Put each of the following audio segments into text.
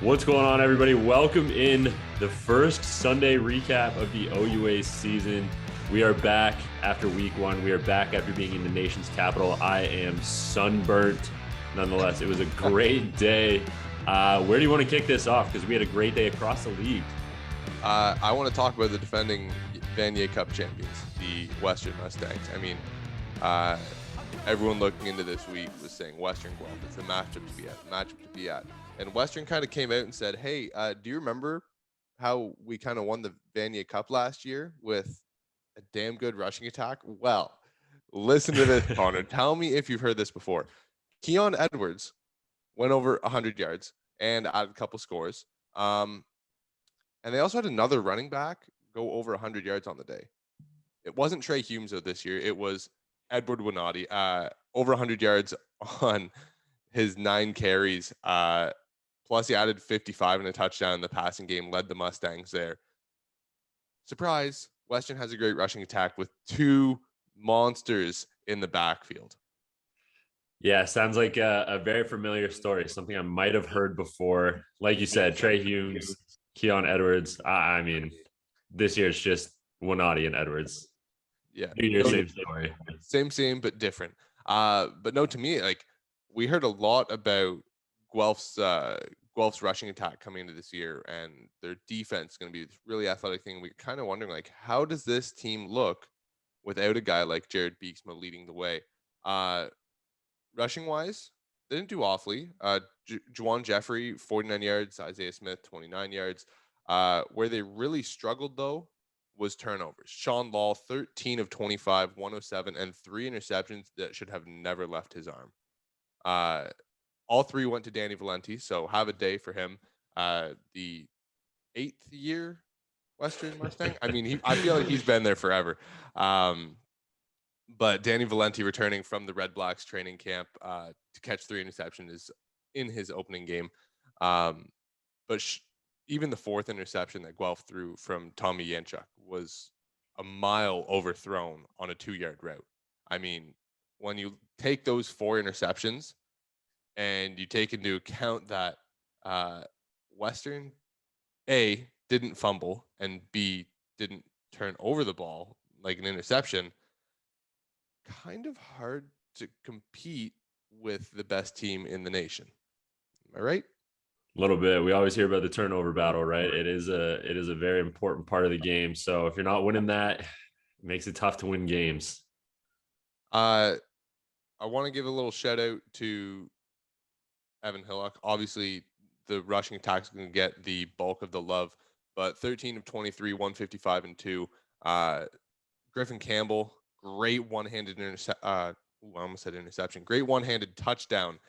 What's going on, everybody? Welcome in the first Sunday recap of the OUA season. We are back after week one. We are back after being in the nation's capital. I am sunburnt. Nonetheless, it was a great day. Where do you want to kick this off? Because we had a great day across the league. I want to talk about the defending Vanier Cup champions, the Western Mustangs. I mean, everyone looking into this week was saying Western Guelph, it's the matchup to be at. And Western kind of came out and said, hey, do you remember how we kind of won the Vanier Cup last year with a damn good rushing attack? Well, listen to this, Connor. Tell me if you've heard this before. Keon Edwards went over 100 yards and added a couple scores. And they also had another running back go over 100 yards on the day. It wasn't Trey Humes this year. It was Edward Winati, over 100 yards on his 9 carries. Plus, he added 55 and a touchdown in the passing game, led the Mustangs there. Surprise, Western has a great rushing attack with 2 monsters in the backfield. Yeah, sounds like a very familiar story, something I might have heard before. Like you said, Trey Humes, Keon Edwards. I mean, this year it's just Winati and Edwards. Yeah, Same story. Same, but different. But no, to me, like, we heard a lot about Guelph's rushing attack coming into this year, and their defense is going to be this really athletic thing. We're kind of wondering, like, how does this team look without a guy like Jared Beeksma leading the way? Rushing wise, they didn't do awfully. Juwan Jeffrey, 49 yards. Isaiah Smith, 29 yards. Where they really struggled, though, was turnovers. Sean Law, 13 of 25, 107, and 3 interceptions that should have never left his arm. All 3 went to Danny Valenti, so have a day for him. The 8th year Western Mustang. I mean, I feel like he's been there forever. But Danny Valenti returning from the Red Blacks training camp to catch 3 interceptions in his opening game. But even the 4th interception that Guelph threw from Tommy Yanchuk was a mile overthrown on a 2-yard route. I mean, when you take those 4 interceptions and you take into account that Western, A, didn't fumble, and B, didn't turn over the ball like an interception, kind of hard to compete with the best team in the nation. Am I right? A little bit. We always hear about the turnover battle, right? It is a very important part of the game. So if you're not winning that, it makes it tough to win games. I want to give a little shout out to Evan Hillock. Obviously, the rushing attack is going to get the bulk of the love, but 13 of 23, 155 and 2. Griffin Campbell, great one-handed interception. Great one-handed touchdown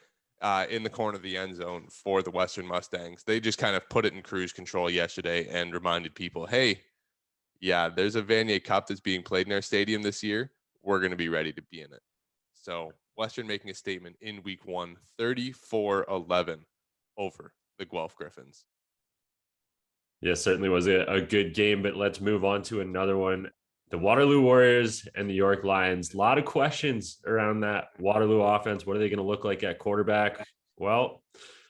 in the corner of the end zone for the Western Mustangs. They just kind of put it in cruise control yesterday and reminded people, hey, yeah, there's a Vanier Cup that's being played in our stadium this year. We're going to be ready to be in it. So Western making a statement in week 1, 34-11 over the Guelph Griffins. Yes, certainly was a good game, but let's move on to another one. The Waterloo Warriors and the York Lions. A lot of questions around that Waterloo offense. What are they going to look like at quarterback? Well,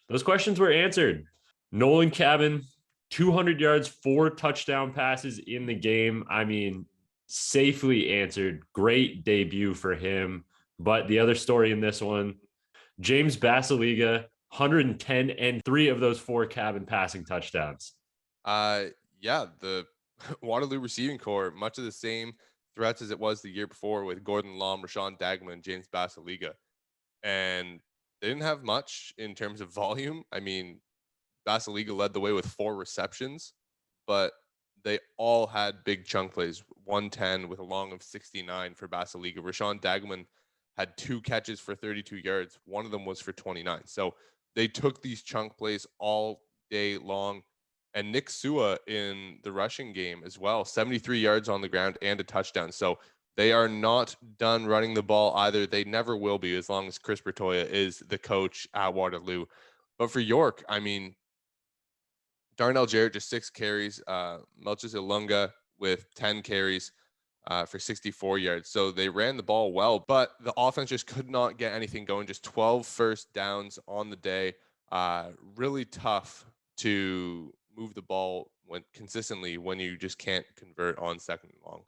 those questions were answered. Nolan Cabin, 200 yards, 4 touchdown passes in the game. I mean, safely answered. Great debut for him. But the other story in this one, James Basiliga, 110 and 3 of those 4 Cabin passing touchdowns. Yeah, the Waterloo receiving core, much of the same threats as it was the year before with Gordon Lom, Rashawn Dagman, and James Basiliga. And they didn't have much in terms of volume. I mean, Basiliga led the way with 4 receptions, but they all had big chunk plays. 110 with a long of 69 for Basiliga. Rashawn Dagman had 2 catches for 32 yards. One of them was for 29. So they took these chunk plays all day long. And Nick Sua in the rushing game as well, 73 yards on the ground and a touchdown. So they are not done running the ball either. They never will be as long as Chris Bertoya is the coach at Waterloo. But for York, I mean, Darnell Jarrett just 6 carries. Melchis Ilunga with 10 carries for 64 yards. So they ran the ball well, but the offense just could not get anything going. Just 12 first downs on the day. Really tough to move the ball when consistently when you just can't convert on second and long.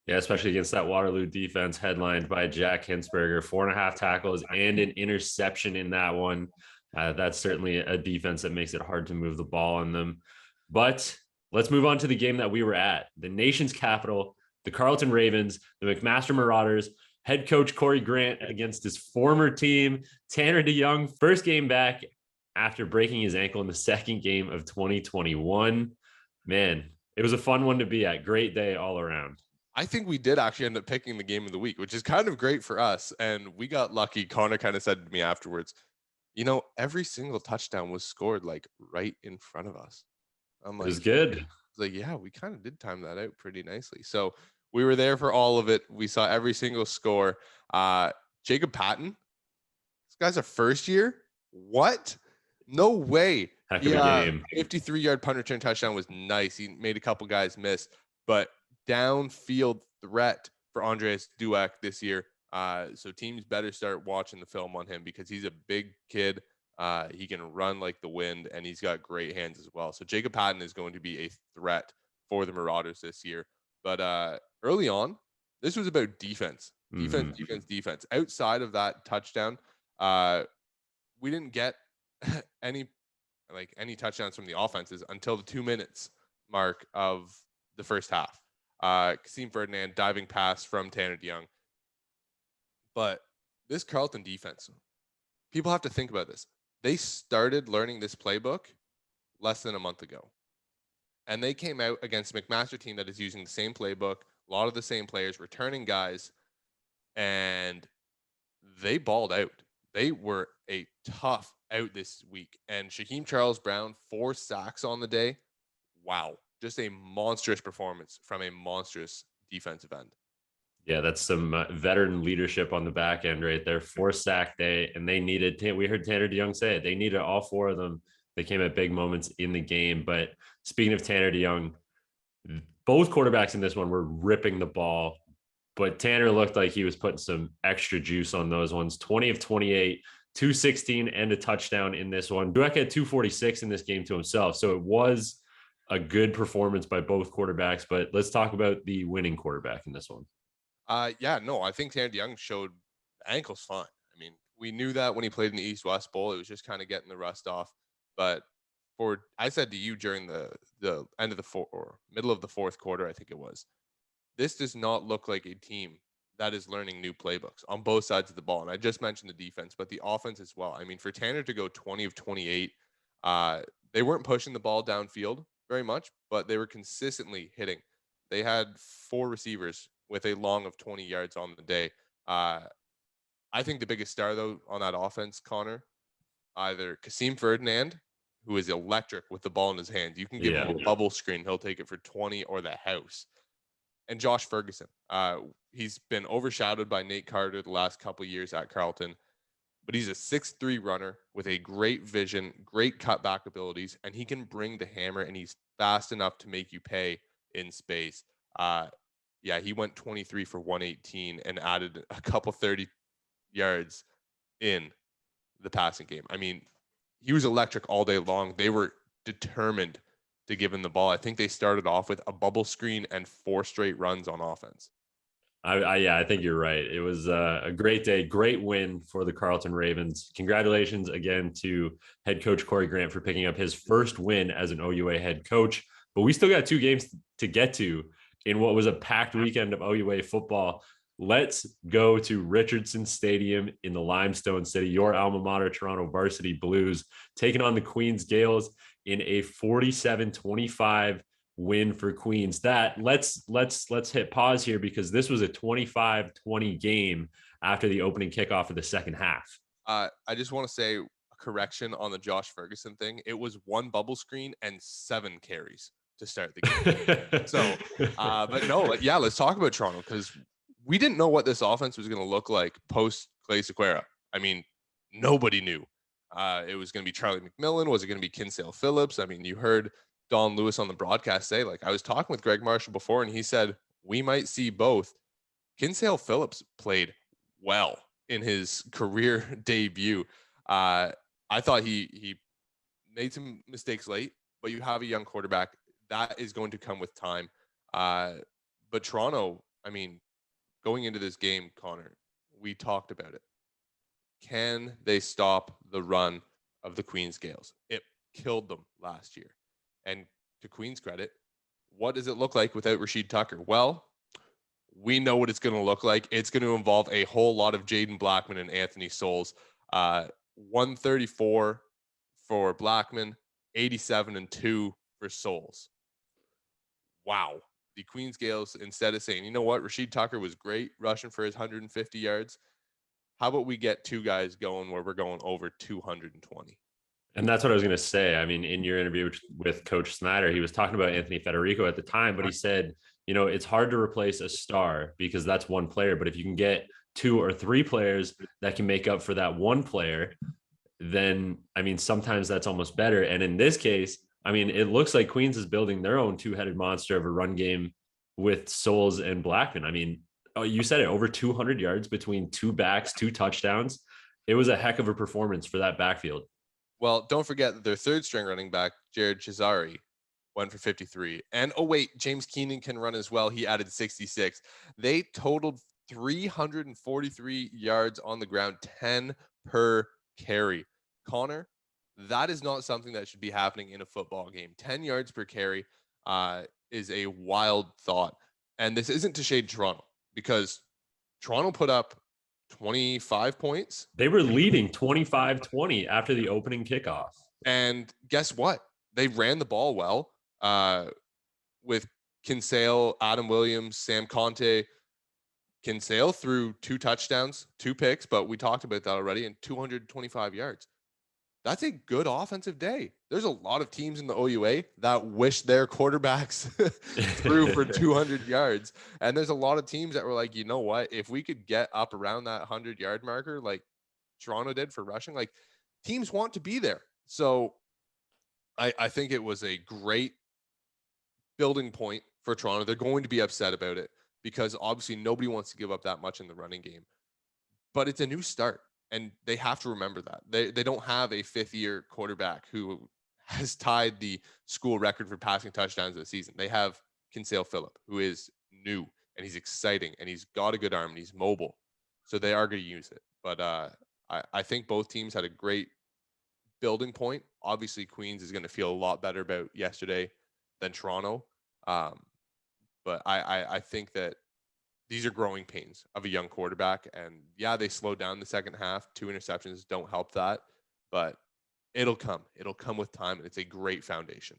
Yeah, especially against that Waterloo defense headlined by Jack Hinsberger, 4.5 tackles and an interception in that one. That's certainly a defense that makes it hard to move the ball on them. But let's move on to the game that we were at. The nation's capital, the Carleton Ravens, the McMaster Marauders, head coach Corey Grant against his former team, Tanner DeYoung, first game back after breaking his ankle in the second game of 2021. Man, it was a fun one to be at. Great day all around. I think we did actually end up picking the game of the week, which is kind of great for us. And we got lucky. Connor kind of said to me afterwards, every single touchdown was scored like right in front of us. I'm like, it was good. Like, yeah, we kind of did time that out pretty nicely. So we were there for all of it. We saw every single score. Jacob Patton, this guy's a first year. What? No way. Heck of a game. 53-yard punt return touchdown was nice. He made a couple guys miss, but downfield threat for Andreas Dueck this year. So teams better start watching the film on him because he's a big kid. He can run like the wind, and he's got great hands as well. So Jacob Patton is going to be a threat for the Marauders this year. But early on, this was about defense. Defense. Outside of that touchdown, we didn't get any touchdowns from the offenses until the 2 minutes mark of the first half. Kasim Ferdinand diving pass from Tanner DeYoung. But this Carleton defense, people have to think about this. They started learning this playbook less than a month ago. And they came out against a McMaster team that is using the same playbook, a lot of the same players, returning guys, and they balled out. They were a tough out this week. And Shaheem Charles Brown, 4 sacks on the day. Wow. Just a monstrous performance from a monstrous defensive end. Yeah, that's some veteran leadership on the back end right there. 4-sack day, and they needed. We heard Tanner DeYoung say it. They needed all 4 of them. They came at big moments in the game. But speaking of Tanner DeYoung, both quarterbacks in this one were ripping the ball, but Tanner looked like he was putting some extra juice on those ones. 20 of 28, 216, and a touchdown in this one. Dueck had 246 in this game to himself, so it was a good performance by both quarterbacks. But let's talk about the winning quarterback in this one. I think Tanner DeYoung showed ankle's fine. I mean, we knew that when he played in the East-West Bowl. It was just kind of getting the rust off. But I said to you during the end of the middle of the fourth quarter, I think it was, this does not look like a team that is learning new playbooks on both sides of the ball. And I just mentioned the defense, but the offense as well. I mean, for Tanner to go 20 of 28, they weren't pushing the ball downfield very much, but they were consistently hitting. They had 4 receivers with a long of 20 yards on the day. I think the biggest star, though, on that offense, Connor, either Kasim Ferdinand, who is electric with the ball in his hands. You can give him a bubble screen. He'll take it for 20 or the house. And Josh Ferguson. He's been overshadowed by Nate Carter the last couple of years at Carleton, but he's a 6'3" runner with a great vision, great cutback abilities, and he can bring the hammer, and he's fast enough to make you pay in space. He went 23 for 118 and added a couple 30 yards in the passing game. I mean, he was electric all day long. They were determined to give him the ball. I think they started off with a bubble screen and 4 straight runs on offense. I think you're right. It was a great day, great win for the Carleton Ravens. Congratulations again to head coach Corey Grant for picking up his first win as an OUA head coach. But we still got 2 games to get to in what was a packed weekend of OUA football. Let's go to Richardson Stadium in the Limestone City, your alma mater, Toronto Varsity Blues, taking on the Queens Gales in a 47-25 win for Queens. Let's hit pause here because this was a 25-20 game after the opening kickoff of the second half. I just want to say a correction on the Josh Ferguson thing. It was 1 bubble screen and 7 carries to start the game. So, but no, let's talk about Toronto because we didn't know what this offense was going to look like post Clay Sequeira. I mean, nobody knew. It was going to be Charlie McMillan. Was it going to be Kinsale Phillips? I mean, you heard Don Lewis on the broadcast say, I was talking with Greg Marshall before, and he said, we might see both. Kinsale Phillips played well in his career debut. I thought he made some mistakes late, but you have a young quarterback. That is going to come with time. But Toronto, I mean, going into this game, Connor, we talked about it. Can they stop the run of the Queen's Gales? It killed them last year. And to Queen's credit, what does it look like without Rashid Tucker? Well, we know what it's going to look like. It's going to involve a whole lot of Jaden Blackman and Anthony Souls. 134 for Blackman, 87 and 2 for Souls. Wow. The Queen's Gales, instead of saying, you know what, Rashid Tucker was great rushing for his 150 yards. How about we get two guys going where we're going over 220? And that's what I was going to say. I mean, in your interview with Coach Snyder, he was talking about Anthony Federico at the time, but he said, you know, it's hard to replace a star because that's one player. But if you can get 2 or 3 players that can make up for that one player, then, I mean, sometimes that's almost better. And in this case, I mean, it looks like Queens is building their own 2-headed monster of a run game with Souls and Blackman. I mean, you said it, over 200 yards between 2 backs, 2 touchdowns. It was a heck of a performance for that backfield. Well, don't forget that their third string running back, Jared Cesari, went for 53. And oh, wait, James Keenan can run as well. He added 66. They totaled 343 yards on the ground, 10 per carry. Connor, that is not something that should be happening in a football game. 10 yards per carry is a wild thought. And this isn't to shade Toronto, because Toronto put up 25 points. They were leading 25-20 after the opening kickoff. And guess what? They ran the ball well with Kinsale, Adam Williams, Sam Conte. Kinsale threw 2 touchdowns, 2 picks, but we talked about that already, and 225 yards. That's a good offensive day. There's a lot of teams in the OUA that wish their quarterbacks threw for 200 yards. And there's a lot of teams that were like, you know what, if we could get up around that 100-yard marker, like Toronto did for rushing, like teams want to be there. So I think it was a great building point for Toronto. They're going to be upset about it because obviously nobody wants to give up that much in the running game. But it's a new start. And they have to remember that. They don't have a 5th-year quarterback who has tied the school record for passing touchdowns this season. They have Kinsale Phillip, who is new, and he's exciting, and he's got a good arm, and he's mobile. So they are going to use it. But I think both teams had a great building point. Obviously, Queens is going to feel a lot better about yesterday than Toronto. But I think that these are growing pains of a young quarterback. And yeah, they slowed down the second half. 2 interceptions don't help that, but it'll come. It'll come with time, and it's a great foundation.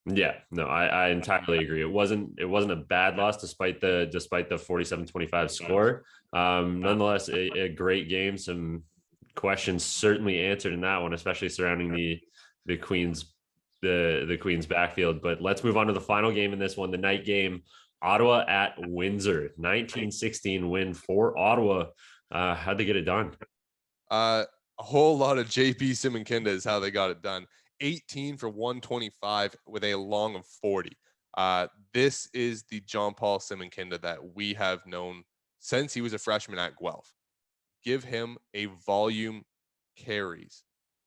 Yeah, no, I entirely agree. It wasn't a bad loss despite the 47-25 score. Nonetheless, a great game. Some questions certainly answered in that one, especially surrounding the Queens backfield. But let's move on to the final game in this one, the night game. Ottawa at Windsor, 19-16 win for Ottawa. How'd they get it done? A whole lot of JP Simonkinda is how they got it done. 18 for 125 with a long of 40. This is the John Paul Simonkinda that we have known since he was a freshman at Guelph. Give him a volume carries,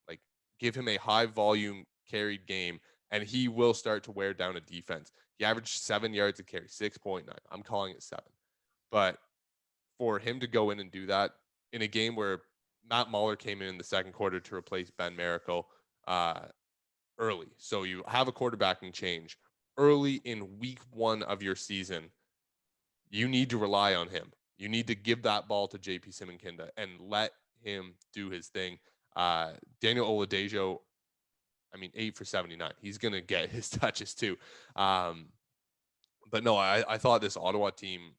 like give him a high volume carried game, and he will start to wear down a defense. He averaged 7 yards a carry, 6.9. I'm calling it 7. But for him to go in and do that in a game where Matt Muller came in the second quarter to replace Ben Miracle early. So you have a quarterbacking change early in week 1 of your season. You need to rely on him. You need to give that ball to JP Simonkinda and let him do his thing. Daniel Oladejo, 8 for 79. He's going to get his touches too. But no, I thought this Ottawa team,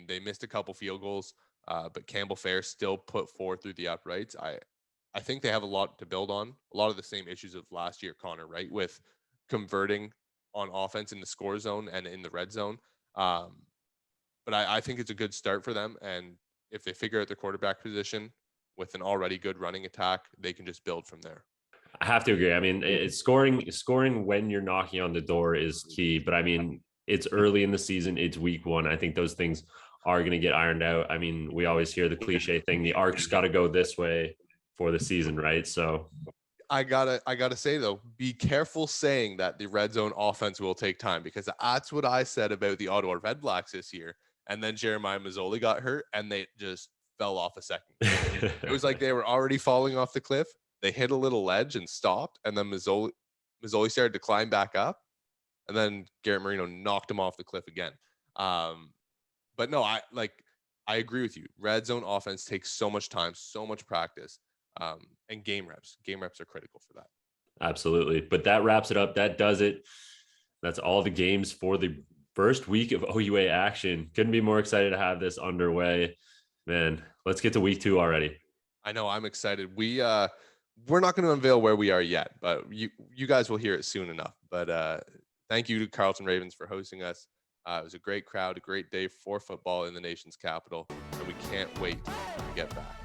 they missed a couple field goals, but Campbell Fair still put 4 through the uprights. I think they have a lot to build on. A lot of the same issues of last year, Connor, right? With converting on offense in the score zone and in the red zone. But I think it's a good start for them. And if they figure out their quarterback position with an already good running attack, they can just build from there. I have to agree. It's scoring when you're knocking on the door is key, but it's early in the season. It's week 1. I think those things are going to get ironed out. We always hear the cliche thing, the arc's got to go this way for the season, right? So I gotta say though, be careful saying that the red zone offense will take time, because that's what I said about the Ottawa Red Blacks this year. And then Jeremiah Mazzoli got hurt, and they just fell off a second. It was like they were already falling off the cliff. They hit a little ledge and stopped, and then Mazzoli started to climb back up, and then Garrett Marino knocked him off the cliff again. But no, I agree with you. Red zone offense takes so much time, so much practice, and game reps. Game reps are critical for that. Absolutely. But that wraps it up. That does it. That's all the games for the first week of OUA action. Couldn't be more excited to have this underway. Man, let's get to week 2 already. I know, I'm excited. We're not going to unveil where we are yet, but you guys will hear it soon enough. But thank you to Carleton Ravens for hosting us. It was a great crowd, a great day for football in the nation's capital, and we can't wait to get back.